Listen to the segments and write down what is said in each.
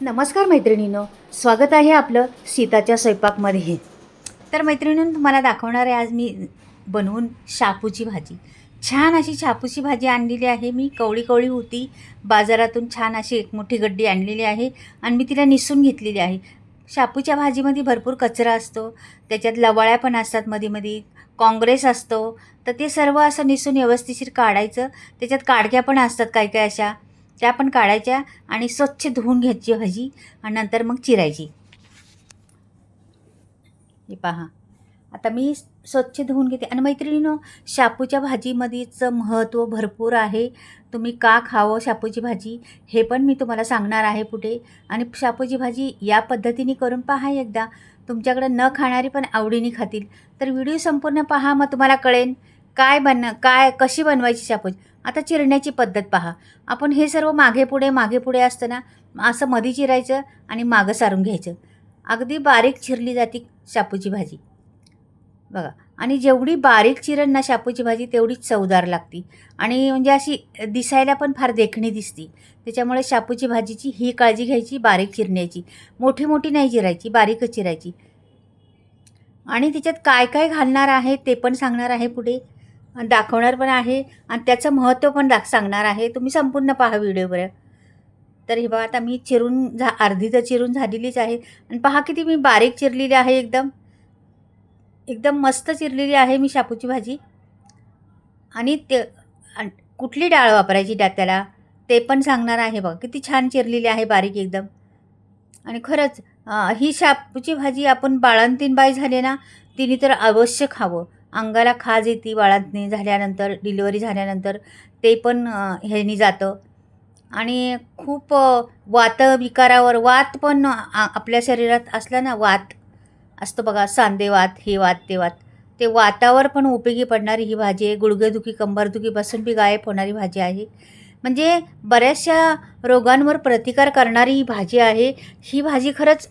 नमस्कार मैत्रिणींनो, स्वागत आहे आपलं सीताच्या स्वयंपाकमध्ये. तर मैत्रिणींनो, तुम्हाला दाखवणार आहे आज मी बनवून शापूची भाजी. छान अशी शापूची भाजी आणलेली आहे मी. कवळी कवळी होती बाजारातून, छान अशी एक मोठी गड्डी आणलेली आहे आणि मी तिला निसून घेतलेली आहे. शापूच्या भाजीमध्ये भरपूर कचरा असतो, त्याच्यात लवाळ्या पण असतात, मध्ये मध्ये काँग्रेस असतो. तर ते सर्व असं निसून व्यवस्थिशीर काढायचं. त्याच्यात काडक्या पण असतात काय काय अशा, त्या पण काढायच्या आणि स्वच्छ धुवून घ्यायची भाजी आणि नंतर मग चिरायची. हे पहा, आता मी स्वच्छ धुवून घेते. आणि मैत्रिणींनो, शापूच्या भाजीमध्येचं महत्त्व भरपूर आहे. तुम्ही का खावं शापूची भाजी हे पण मी तुम्हाला सांगणार आहे पुढे. आणि शापूची भाजी या पद्धतीने करून पहा एकदा. तुमच्याकडं न खाणारी पण आवडीने खातील. तर व्हिडिओ संपूर्ण पहा, मग तुम्हाला कळेल काय कशी बनवायची शापूची. आता चिरण्याची पद्धत पहा. आपण हे सर्व मागे पुढे असतं ना, असं मध्ये चिरायचं आणि मागं सारून घ्यायचं. अगदी बारीक चिरली जाते शापूची भाजी बघा. आणि जेवढी बारीक चिरण ना शापूची भाजी तेवढीच चवदार लागते आणि म्हणजे अशी दिसायला पण फार देखणी दिसते. त्याच्यामुळे शापूची भाजीची ही काळजी घ्यायची, बारीक चिरण्याची. मोठी मोठी नाही चिरायची, बारीकच चिरायची. आणि त्याच्यात काय काय घालणार आहे ते पण सांगणार आहे पुढे, दाखवणार पण आहे आणि त्याचं महत्त्व पण सांगणार आहे. तुम्ही संपूर्ण पहा व्हिडिओवर. तर हे बघा, आता मी अर्धी तर चिरून झालेलीच आहे. आणि पहा किती मी बारीक चिरलेली आहे, एकदम एकदम मस्त चिरलेली आहे मी शापूची भाजी. आणि कुठली डाळ वापरायची त्याला ते पण सांगणार आहे. बघा किती छान चिरलेली आहे, बारीक एकदम. आणि खरंच ही शापूची भाजी आपण बाळंतीण बाई झाले ना, तिने तर अवश्य खावं. अंगाला खाज येते बाळंतीण झाल्यानंतर, डिलिव्हरी झाल्यानंतर ते पण ह्यानी जातं. आणि खूप वातविकारावर, वात पण आपल्या शरीरात असला ना, वात असतो बघा, सांधेवात, हे वात ते वात, ते वातावर पण उपयोगी पडणारी ही भाजी आहे. गुडघेदुखी कंबरदुखीपासून बी गायब होणारी भाजी आहे. म्हणजे बऱ्याचशा रोगांवर प्रतिकार करणारी ही भाजी आहे. ही भाजी खरंच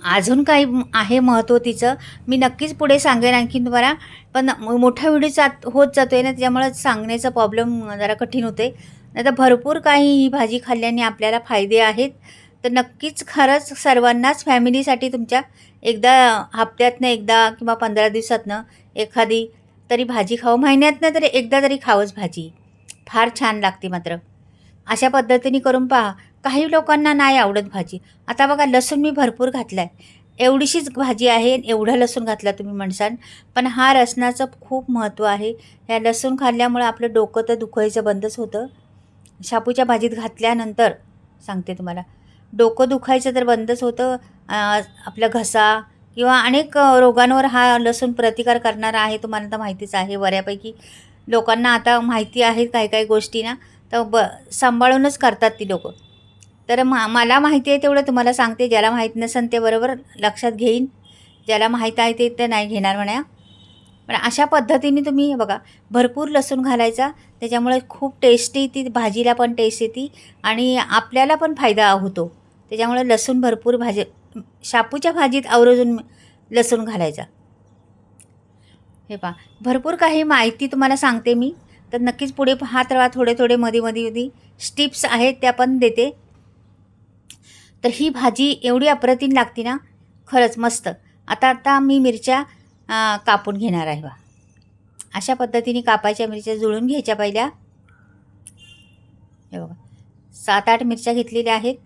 अजून काही आहे महत्त्व तिचं, मी नक्कीच पुढे सांगेन आणखीन तुम्हाला. पण मोठा व्हिडिओ होत जातो आहे ना, त्याच्यामुळं सांगण्याचा प्रॉब्लेम जरा कठीण होते. नाही तर भरपूर काही ही भाजी खाल्ल्याने आपल्याला फायदे आहेत. तर नक्कीच खरंच सर्वांनाच, फॅमिलीसाठी तुमच्या एकदा हप्त्यातनं एकदा किंवा 15 दिवसातनं एखादी तरी भाजी खावं. महिन्यातनं तरी एकदा तरी खावंच भाजी. फार छान लागते मात्र. अशा पद्धतीने करून पहा. काही लोकांना नाही आवडत भाजी. आता बघा, लसूण मी भरपूर घातला आहे. एवढीशीच भाजी आहे, एवढा लसूण घातला तुम्ही म्हणसाल, पण हा लसणाचं खूप महत्त्व आहे. ह्या लसूण खाल्ल्यामुळे आपलं डोकं तर दुखायचं बंदच होतं. शापूच्या भाजीत घातल्यानंतर सांगते तुम्हाला, डोकं दुखायचं तर बंदच होतं. आपला घसा किंवा अनेक रोगांवर हा लसूण प्रतिकार करणारा आहे. तुम्हाला तर माहितीच आहे, बऱ्यापैकी लोकांना आता माहिती आहे काही काही गोष्टी ना, तर सांभाळूनच करतात ती लोकं. तर मला माहिती आहे तेवढं तुम्हाला सांगते. ज्याला माहीत नसेल ते बरोबर लक्षात घेईन, ज्याला माहीत आहे ते तर नाही घेणार म्हणा. पण अशा पद्धतीने तुम्ही हे बघा, भरपूर लसूण घालायचा. त्याच्यामुळे खूप टेस्टी ती भाजीला पण टेस्ट येते आणि आपल्याला पण फायदा होतो. त्याच्यामुळे लसूण भरपूर शापूच्या भाजीत आवर्जून लसूण घालायचा. हे पहा, भरपूर काही माहिती तुम्हाला सांगते मी. तर नक्कीच पुढे पाहत राहा. थोडे थोडे मध्ये टिप्स आहेत त्या पण देते. तर ही भाजी एवढी अप्रतिम लागते ना, खरंच मस्त. आता आता मी मिरच्या कापून घेणार आहे बा. अशा पद्धतीने कापायच्या मिरच्या, जुळून घ्यायच्या पहिल्या. हे बघा, 7-8 मिरच्या घेतलेल्या आहेत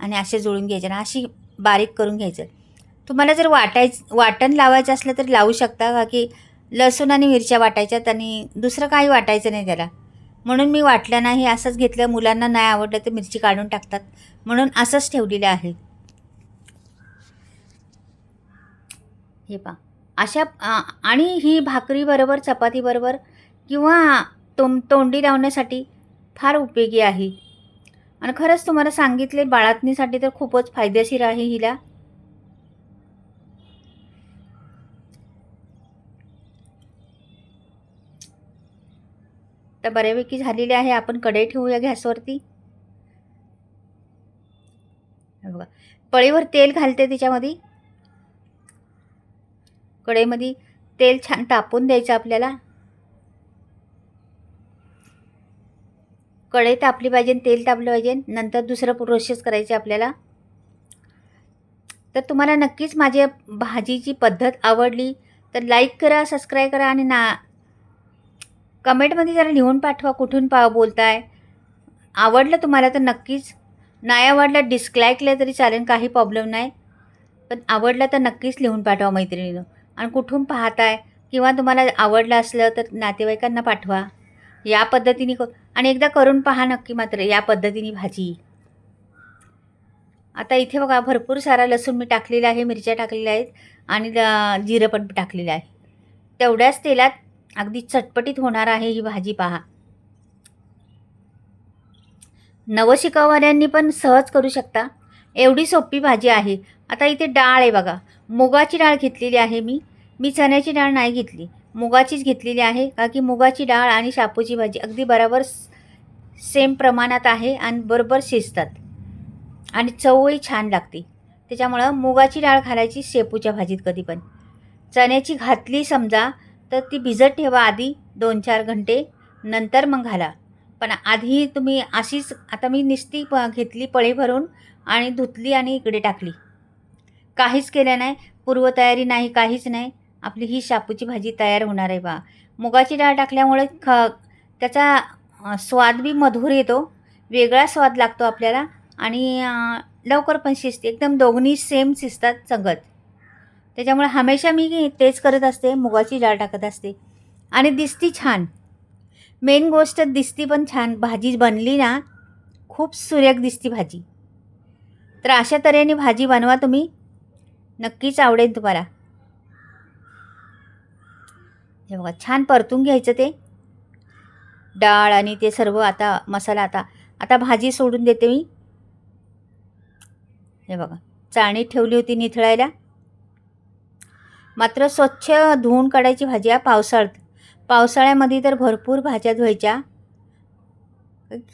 आणि असे जुळून घ्यायच्या ना, अशी बारीक करून घ्यायचं. तुम्हाला जर वाटण लावायचं असलं तर लावू शकता, का की लसूण आणि मिरच्या वाटायच्यात आणि दुसरं काही वाटायचं नाही त्याला. म्हणून मी वाटलं नाही, असंच घेतलं. मुलांना नाही आवडलं तर मिरची काढून टाकतात, म्हणून असंच ठेवलेलं आहे. हे पहा, अशा आणि ही भाकरीबरोबर, चपातीबरोबर किंवा तोंडी लावण्यासाठी फार उपयोगी आहे. आणि खरंच तुम्हाला सांगितले, बाळंतणीसाठी तर खूपच फायदेशीर आहे हिला. तर बऱ्यापैकी झालेली आहे. आपण कढई ठेवूया गॅसवरती. बघा, पळीवर तेल घालते त्याच्यामध्ये. कढईमध्ये तेल छान तापून द्यायचं आपल्याला. कढई तापली पाहिजे, तेल तापलं पाहिजे, नंतर दुसरं प्रोसेस करायची आपल्याला. तर तुम्हाला नक्कीच माझ्या भाजीची पद्धत आवडली तर लाईक करा, सबस्क्राईब करा आणि कमेंटमध्ये जरा लिहून पाठवा कुठून बोलताय. आवडलं तुम्हाला तर नक्कीच, नाही आवडलं डिसलाईकलं तरी चालेल, काही प्रॉब्लेम नाही. पण आवडलं तर नक्कीच लिहून पाठवा मैत्रिणीनं. आणि कुठून पाहताय किंवा तुम्हाला आवडलं असलं तर नातेवाईकांना पाठवा. या पद्धतीने आणि एकदा करून पहा नक्की मात्र या पद्धतीने भाजी. आता इथे बघा भरपूर सारा लसूण मी टाकलेला आहे, मिरच्या टाकलेल्या आहेत आणि जिरं पण टाकलेलं आहे. तेवढ्याच तेलात अगदी चटपटीत होणार आहे ही भाजी पहा. नवशिकावाल्यांनी पण सहज करू शकता, एवढी सोपी भाजी आहे. आता इथे डाळ आहे बघा, मुगाची डाळ घेतलेली आहे मी चण्याची डाळ नाही घेतली, मुगाचीच घेतलेली आहे. का की मुगाची डाळ आणि शापूची भाजी अगदी बरोबर सेम प्रमाणात आहे आणि बरोबर शिजतात आणि चवही छान लागते. त्याच्यामुळं मुगाची डाळ घालायची शेपूच्या भाजीत कधी पण. चण्याची घातली समजा तर ती भिजत ठेवा आधी 2-4 घंटे, नंतर मग घाला. पण आधी तुम्ही अशीच, आता मी नुसती घेतली पळी भरून आणि धुतली आणि इकडे टाकली, काहीच केलं नाही, पूर्वतयारी नाही, काहीच नाही. आपली ही शापूची भाजी तयार होणार आहे बा. मुगाची डाळ टाकल्यामुळे त्याचा स्वाद बी मधुर येतो, वेगळा स्वाद लागतो आपल्याला आणि लवकर पण शिजते, एकदम दोन्ही सेम शिजतात संगत. त्याच्यामुळे हमेशा मी तेच करत असते, मुगाची डाळ टाकत असते आणि दिसती छान. मेन गोष्ट दिसती पण छान. भाजी बनली ना खूप सुरेख दिसती भाजी. तर अशा तऱ्हेने भाजी बनवा तुम्ही, नक्कीच आवडेल तुम्हाला. हे बघा छान परतून घ्यायचं ते डाळ आणि ते सर्व. आता मसाला आता भाजी सोडून देते मी. हे बघा चाळणीत ठेवली होती निथळायला, मात्र स्वच्छ धुवून काढायची भाजी. पावसाळ्यामध्ये तर भरपूर भाज्या धुवायच्या,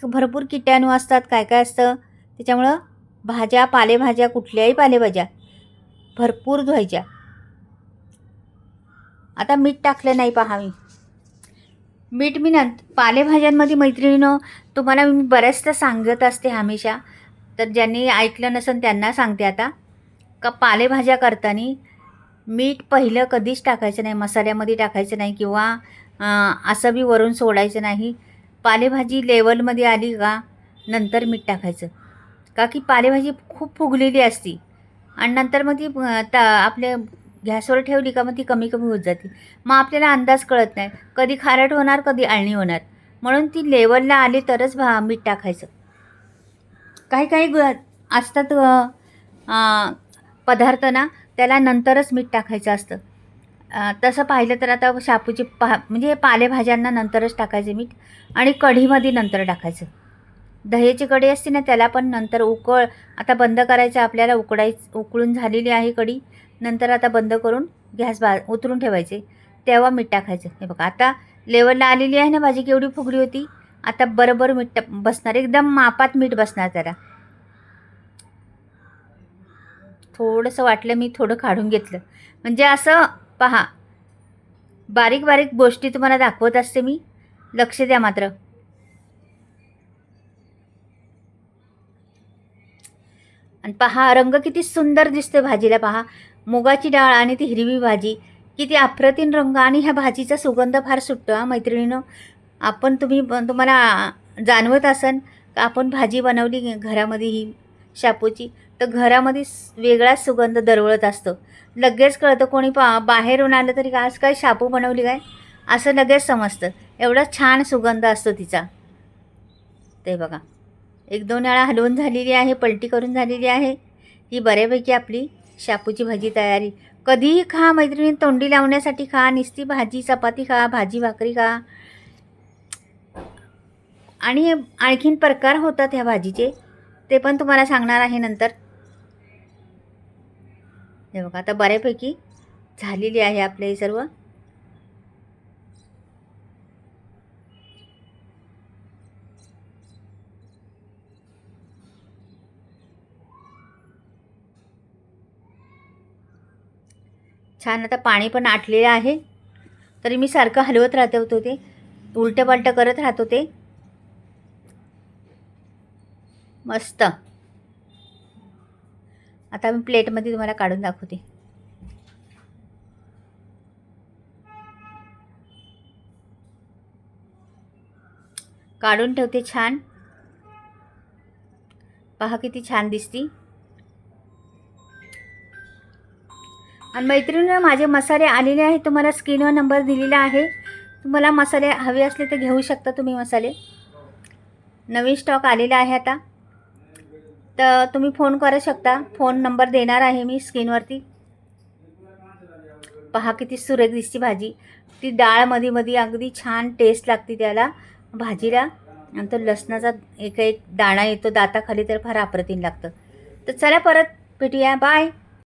भरपूर किटाणू असतात, काय काय असतं. त्याच्यामुळं पालेभाज्या, कुठल्याही पालेभाज्या भरपूर धुवायच्या. आता मीठ टाकलं नाही पहा मीठ मी पालेभाज्यांमध्ये मैत्रिणीनं तुम्हाला मी बऱ्याचदा सांगत असते हमेशा. तर ज्यांनी ऐकलं नसेल त्यांना सांगते आता, का पालेभाज्या करताना मीठ पहिलं कधीच टाकायचं नाही, मसाल्यामध्ये टाकायचं नाही किंवा असं बी वरून सोडायचं नाही. पालेभाजी लेवलमध्ये आली का नंतर मीठ टाकायचं. का की पालेभाजी खूप फुगलेली असती आणि नंतर मग ती आपल्या गॅसवर ठेवली का मग ती कमी कमी होत जाते. मग आपल्याला अंदाज कळत नाही, कधी खारट होणार कधी आळणी होणार. म्हणून ती लेवलला आली तरच मीठ टाकायचं. काही असतात पदार्थ ना, त्याला नंतरच मीठ टाकायचं असतं. तसं पाहिलं तर आता शापूची म्हणजे पालेभाज्यांना नंतरच टाकायचं मीठ आणि कढीमध्ये नंतर टाकायचं. दह्याची कढी असते ना त्याला पण नंतर आता बंद करायचं आपल्याला. उकळून झालेली आहे कढी, नंतर आता बंद करून गॅस उतरून ठेवायचे, तेव्हा मीठ टाकायचं. हे बघा आता लेवलला आलेली आहे ना भाजी, केवढी फुगली होती. आता बरोबर मीठ बसणार, एकदम मापात मीठ बसणार त्याला. थोडंसं वाटलं मी थोडं काढून घेतलं, म्हणजे असं पहा बारीक बारीक गोष्टी तुम्हाला दाखवत असते मी, लक्ष द्या मात्र. आणि पहा रंग किती सुंदर दिसते भाजीला. पहा मुगाची डाळ आणि ती हिरवी भाजी, किती अप्रतिम रंग आणि ह्या भाजीचा सुगंध फार सुटतो हा मैत्रिणीनं. तुम्हाला जाणवत असेल का आपण भाजी बनवली घरामध्ये ही शापूची, तर घरामध्ये वेगळाच सुगंध दरवळत असतो. लगेच कळतं, कोणी बाहेरून आलं तरी आज काय शापू बनवली काय असं लगेच समजतं, एवढा छान सुगंध असतो तिचा. ते बघा 1-2 वेळा हलवून झालेली आहे, पलटी करून झालेली आहे. ही बऱ्यापैकी आपली शापूची भाजी तयारी. कधीही खा मैत्रिणी, तोंडी लावण्यासाठी खा, नुसती भाजी चपाती खा, भाजी भाकरी खा. आणि आणखीन प्रकार होतात ह्या भाजीचे, ते पण तुम्हाला सांगणार आहे नंतर. हे बघा आता बऱ्यापैकी झालेली आहे आपले सर्व. छान आता पाणी पण आटलेलं आहे, तरी मी सारखं हलवत राहत होते, उलटं पालटं करत राहत होते. मस्त. आता मी प्लेटमध्ये तुम्हाला काढून दाखवते. काढून ठेवते छान. पहा किती छान दिसती. आणि मैत्रिणींनो, माझे मसाले आलेले आहेत. तुम्हाला स्क्रीनवर नंबर दिलेला आहे. तुम्हाला मसाले हवे असले तर घेऊ शकता तुम्ही मसाले. नवीन स्टॉक आलेला आहे आता, तर तुम्ही फोन करू शकता. फोन नंबर देणार आहे मी स्क्रीनवरती. पहा किती सुरेख दिसती भाजी. ती डाळ मध्ये मध्ये अगदी छान टेस्ट लागते त्याला भाजीला. आणि तो लसणाचा एक एक दाणा येतो दाताखाली, तर फार अप्रतिम लागतं. तर चला परत भेटूया. बाय.